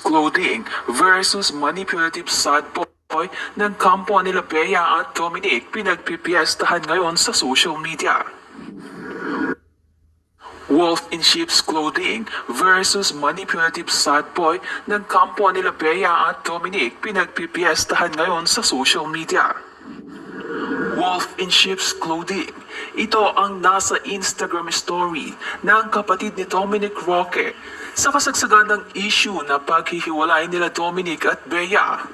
Clothing versus manipulative sad boy ng kampo nila Bea at Dominic pinagpipiestahan ngayon sa social media. Wolf in sheep's clothing versus manipulative sad boy ng kampo nila Bea at Dominic pinagpipiestahan ngayon sa social media. Wolf in sheep's clothing. Ito ang nasa Instagram story ng kapatid ni Dominic Roque sa kasagsagan ng issue na paghihiwalay nila Dominic at Bea.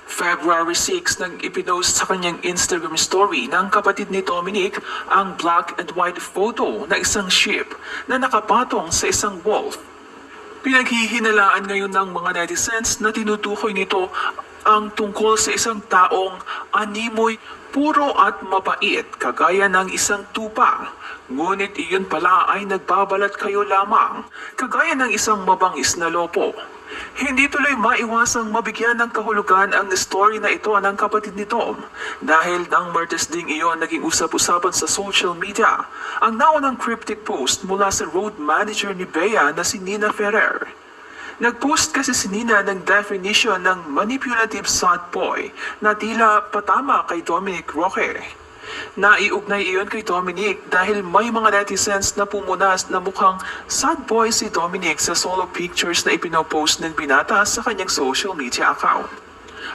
February 6 nang ipinost sa kanyang Instagram story ng kapatid ni Dominic ang black and white photo na isang sheep na nakapatong sa isang wolf. Pinaghihinalaan ngayon ng mga netizens na tinutukoy nito ang tungkol sa isang taong animoy, puro at mabait kagaya ng isang tupa. Ngunit iyon pala ay nagbabalat kayo lamang kagaya ng isang mabangis na lopo. Hindi tuloy maiwasang mabigyan ng kahulugan ang story na ito ng kapatid ni Tom dahil nang Martes ding iyon naging usap-usapan sa social media ang naunang cryptic post mula sa road manager ni Bea na si Nina Ferrer. Nag-post kasi si Nina ng definition ng manipulative sad boy na tila patama kay Dominic Roque. Naiugnay iyon kay Dominic dahil may mga netizens na pumunas na mukhang sad boy si Dominic sa solo pictures na ipinopost ng binata sa kanyang social media account.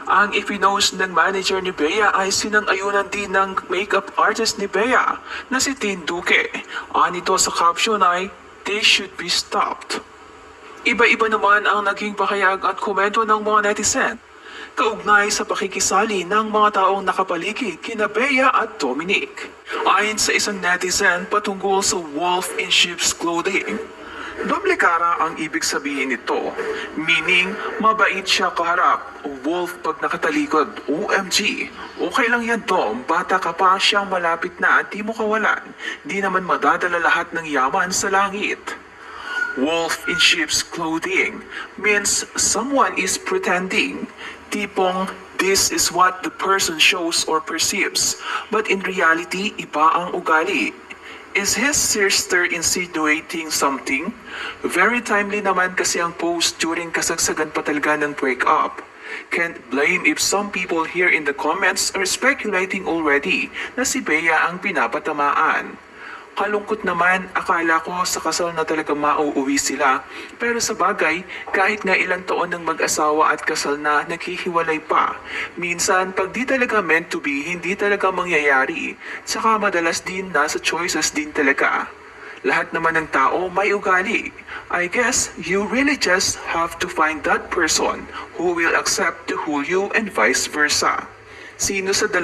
Ang ipinost ng manager ni Bea ay sinang-ayunan din ng makeup artist ni Bea na si Tin Duque. Anito sa caption ay, "This should be stopped." Iba-iba naman ang naging pahayag at komento ng mga netizen kaugnay sa pakikisali ng mga taong nakapaligid kina Bea at Dominic. Ayon sa isang netizen patungkol sa wolf in sheep's clothing, doble kara ang ibig sabihin nito, meaning mabait siya kaharap, wolf pag nakatalikod, OMG. Okay lang yan Dom, bata ka pa, siyang malapit na at di mo kawalan, di naman madadala lahat ng yaman sa langit. Wolf in sheep's clothing means someone is pretending. Tipong, this is what the person shows or perceives, but in reality, iba ang ugali. Is his sister insinuating something? Very timely naman kasi ang post during kasagsagan pa talaga ng breakup. Can't blame if some people here in the comments are speculating already na si Bea ang pinapatamaan. Kalungkot naman, akala ko sa kasal na talaga mauuwi sila. Pero sa bagay, kahit nga ilang taon ng mag-asawa at kasal na naghihiwalay pa, minsan pag di talaga meant to be, hindi talaga mangyayari. Tsaka madalas din nasa choices din talaga. Lahat naman ng tao may ugali. I guess you really just have to find that person who will accept to who you and vice versa. Sino sa dalawa